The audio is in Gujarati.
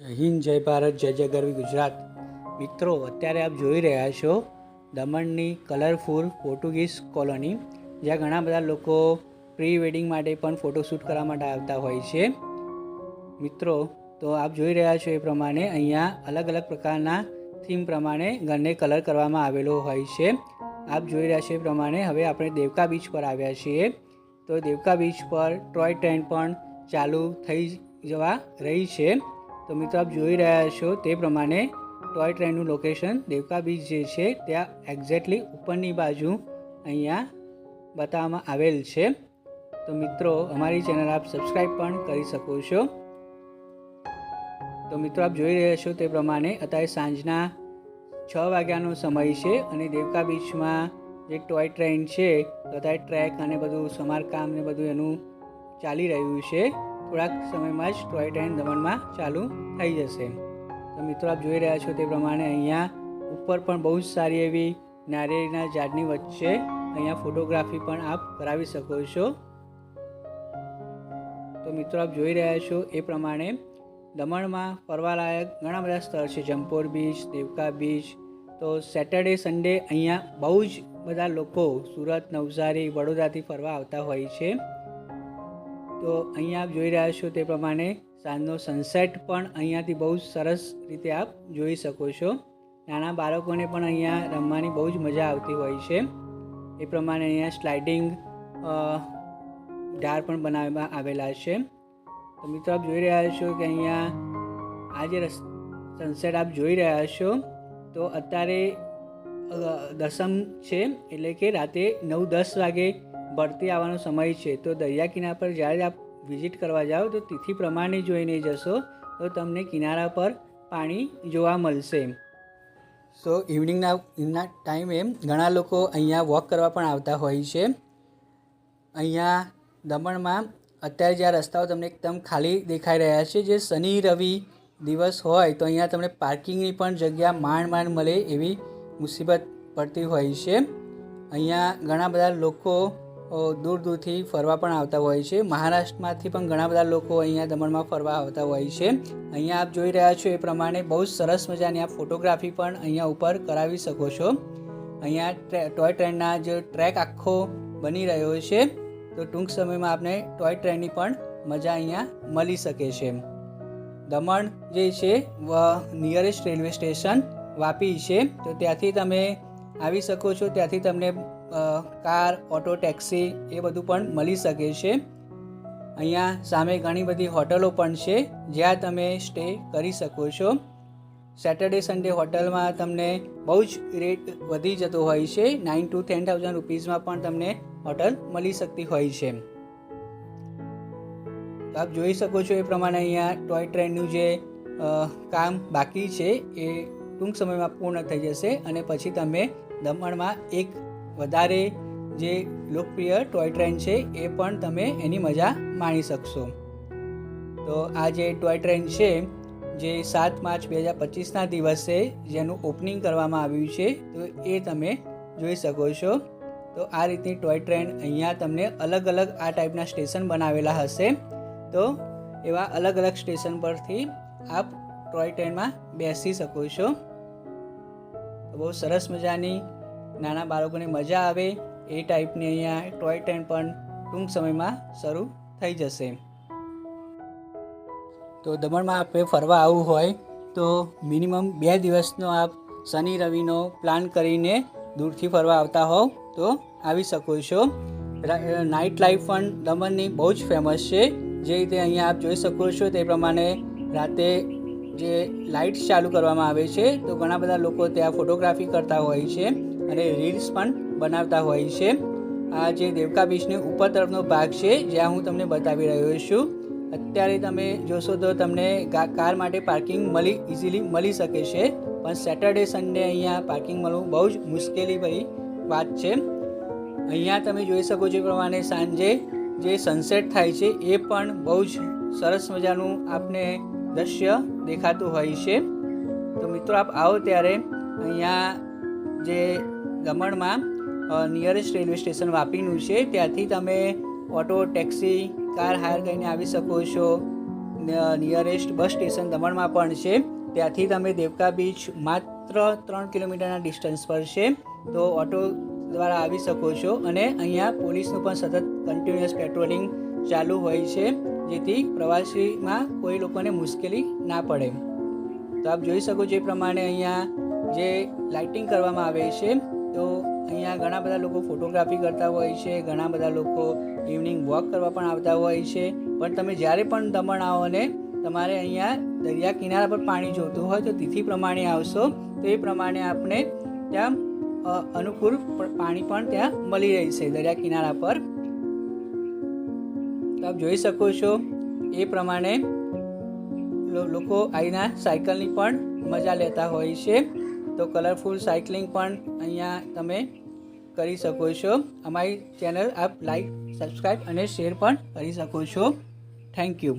જય હિન્દ, જય ભારત, જય જય ગરવી ગુજરાત. મિત્રો, અત્યારે આપ જોઈ રહ્યા છો દમણની કલરફુલ પોર્ટુગીઝ કોલોની, જ્યાં ઘણા બધા લોકો પ્રી વેડિંગ માટે પણ ફોટોશૂટ કરવા માટે આવતા હોય છે. મિત્રો, તો આપ જોઈ રહ્યા છો એ પ્રમાણે અહીંયા અલગ અલગ પ્રકારના થીમ પ્રમાણે ઘરને કલર કરવામાં આવેલો હોય છે. આપ જોઈ રહ્યા છો એ પ્રમાણે હવે આપણે દેવકા બીચ પર આવ્યા છીએ. તો દેવકા બીચ પર ટોય ટ્રેન પણ ચાલુ થઈ જવા રહી છે. તો મિત્રો, આપ જોઈ રહ્યા છો તે પ્રમાણે ટોય ટ્રેનનું લોકેશન દેવકા બીચ જે છે ત્યાં એક્ઝેક્ટલી ઉપરની બાજુ અહીંયા બતાવવામાં આવેલ છે. તો મિત્રો, અમારી ચેનલ આપ સબસ્ક્રાઈબ પણ કરી શકો છો. તો મિત્રો, આપ જોઈ રહ્યા છો તે પ્રમાણે અત્યારે સાંજના 6 વાગ્યાનો સમય છે અને દેવકા બીચમાં જે ટોય ટ્રેન છે તો અત્યારે ટ્રેક અને બધું સમારકામ ને બધું એનું ચાલી રહ્યું છે. થોડાક સમયમાં જ ટોય ટ્રેન દમણમાં ચાલુ થઈ જશે. તો મિત્રો, આપ જોઈ રહ્યા છો તે પ્રમાણે અહીંયા ઉપર પણ બહુ જ સારી એવી નારિયેળીના ઝાડની વચ્ચે અહીંયા ફોટોગ્રાફી પણ આપ કરાવી શકો છો. તો મિત્રો, આપ જોઈ રહ્યા છો એ પ્રમાણે દમણમાં ફરવાલાયક ઘણા બધા સ્થળ છે. Jampore beach, Devka beach. તો સેટરડે સન્ડે અહીંયા બહુ જ બધા લોકો સુરત, નવસારી, વડોદરાથી ફરવા આવતા હોય છે. તો અહીંયા આપ જોઈ રહ્યા છો તે પ્રમાણે સાંજનો સનસેટ પણ અહીંયાથી બહુ જ સરસ રીતે આપ જોઈ શકો છો. નાના બાળકોને પણ અહીંયા રમવાની બહુ જ મજા આવતી હોય છે. એ પ્રમાણે અહીંયા સ્લાઇડિંગ ઢાળ પણ બનાવવામાં આવેલા છે. તો મિત્રો, આપ જોઈ રહ્યા છો કે અહીંયા આ જે સનસેટ આપ જોઈ રહ્યા છો તો અત્યારે દસમ છે, એટલે કે રાતે 9-10 વાગે બળતી આવવાનો સમય છે. તો દરિયા કિનારા પર જ્યારે આપ વિઝિટ કરવા જાઓ તો તિથિ પ્રમાણે જોઈને જશો તો તમને કિનારા પર પાણી જોવા મળશે. સો ઇવનિંગના ટાઈમે ઘણા લોકો અહીંયા વોક કરવા પણ આવતા હોય છે. અહીંયા દમણમાં અત્યારે જ્યાં રસ્તાઓ તમને એકદમ ખાલી દેખાઈ રહ્યા છે, જે શનિ રવિ દિવસ હોય તો અહીંયા તમને પાર્કિંગની પણ જગ્યા માંડ મળે એવી મુસીબત પડતી હોય છે. અહીંયા ઘણા બધા લોકો દૂર દૂરથી ફરવા પણ આવતા હોય છે. મહારાષ્ટ્રમાંથી પણ ઘણા બધા લોકો અહીંયા દમણમાં ફરવા આવતા હોય છે. અહીંયા આપ જોઈ રહ્યા છો એ પ્રમાણે બહુ સરસ મજાની આપ ફોટોગ્રાફી પણ અહીંયા ઉપર કરાવી શકો છો. અહીંયા ટોય ટ્રેનના જે ટ્રેક આખો બની રહ્યો છે, તો ટૂંક સમયમાં આપને ટોય ટ્રેનની પણ મજા અહીંયા મળી શકે છે. દમણ જે છે નિયરેસ્ટ રેલવે સ્ટેશન વાપી છે, તો ત્યાંથી તમે આવી શકો છો. ત્યાંથી તમને કાર, ઓટો, ટેક્સી એ બધું પણ મળી શકે છે. અહીંયા સામે ઘણી બધી હોટલો પણ છે જ્યાં તમે સ્ટે કરી શકો છો. સેટરડે સન્ડે હોટલમાં તમને બહુ જ રેટ વધી જતો હોય છે. 9,000 to 10,000 રૂપીઝમાં પણ તમને હોટલ મળી શકતી હોય છે. તો આપ જોઈ શકો છો એ પ્રમાણે અહીંયા ટોય ટ્રેનનું જે કામ બાકી છે એ ટૂંક સમયમાં પૂર્ણ થઈ જશે અને પછી તમે દમણમાં એક વધારે જે લોકપ્રિય ટોય ટ્રેન છે એ પણ તમે એની મજા માણી શકશો. તો આ જે ટોય ટ્રેન છે જે 7 માર્ચ 2025ના દિવસે જેનું ઓપનિંગ કરવામાં આવ્યું છે, તો એ તમે જોઈ શકો છો. તો આ રીતની ટોય ટ્રેન અહીંયા તમને અલગ અલગ આ ટાઈપના સ્ટેશન બનાવેલા હશે. તો એવા અલગ અલગ સ્ટેશન પરથી આપ ટોય ટ્રેનમાં બેસી શકો છો. તો બહુ સરસ મજાની નાના બાળકોને મજા આવે એ ટાઈપની અહીંયા ટોય ટ્રેન પણ ટૂંક સમયમાં શરૂ થઈ જશે. તો દમણમાં આપણે ફરવા આવવું હોય તો મિનિમમ 2 દિવસનો આપ શનિ રવિનો પ્લાન કરીને દૂરથી ફરવા આવતા હોવ તો આવી શકો છો. નાઇટ લાઈફ પણ દમણની બહુ જ ફેમસ છે. જે રીતે અહીંયા આપ જોઈ શકો છો તે પ્રમાણે રાતે જે લાઇટ્સ ચાલુ કરવામાં આવે છે તો ઘણા બધા લોકો ત્યાં ફોટોગ્રાફી કરતા હોય છે અને રીલ્સ પણ બનાવતા હોય છે. આ જે દેવકા બીચની ઉપર તરફનો ભાગ છે જ્યાં હું તમને બતાવી રહ્યો છું. અત્યારે તમે જોશો તો તમને કાર માટે પાર્કિંગ ઇઝીલી મળી શકે છે, પણ સેટરડે સન્ડે અહીંયા પાર્કિંગ મળવું બહુ જ મુશ્કેલીભરી વાત છે. અહીંયા તમે જોઈ શકો છો એ પ્રમાણે સાંજે જે સનસેટ થાય છે એ પણ બહુ જ સરસ મજાનું આપને દ્રશ્ય દેખાતું હોય છે. તો મિત્રો, આપ આવો ત્યારે અહીંયા જે દમણમાં નિયરેસ્ટ રેલવે સ્ટેશન વાપીનું છે ત્યાંથી તમે ઓટો, ટેક્સી, કાર હાયર કરીને આવી શકો છો. નિયરેસ્ટ બસ સ્ટેશન દમણમાં પણ છે. ત્યાંથી તમે દેવકા બીચ માત્ર 3 કિલોમીટરના ડિસ્ટન્સ પર છે, તો ઓટો દ્વારા આવી શકો છો. અને અહીંયા પોલીસનું પણ સતત કન્ટિન્યુઅસ પેટ્રોલિંગ ચાલુ હોય છે, જેથી પ્રવાસીમાં કોઈ લોકોને મુશ્કેલી ના પડે. તો આપ જોઈ શકો છો એ પ્રમાણે અહીંયા જે લાઇટિંગ કરવામાં આવે છે, તો અહીંયા ઘણા બધા લોકો ફોટોગ્રાફી કરતા હોય છે, ઘણા બધા લોકો ઇવનિંગ વોક કરવા પણ આવતા હોય છે. પણ તમે જ્યારે પણ દમણ આવો ને તમારે અહીંયા દરિયા કિનારા પર પાણી જોતું હોય તો તિથિ પ્રમાણે આવશો તો એ પ્રમાણે આપણે ત્યાં અનુકૂળ પાણી પણ ત્યાં મળી રહેશે દરિયા કિનારા પર. તો આપ જોઈ શકો છો એ પ્રમાણે લોકો અહીંના સાયકલની પણ મજા લેતા હોય છે. તો કલરફુલ સાયકલિંગ પણ અહીંયા તમે કરી શકો છો. અમારી ચેનલ આપ લાઈક, સબસ્ક્રાઈબ અને શેર પણ કરી શકો છો. Thank you.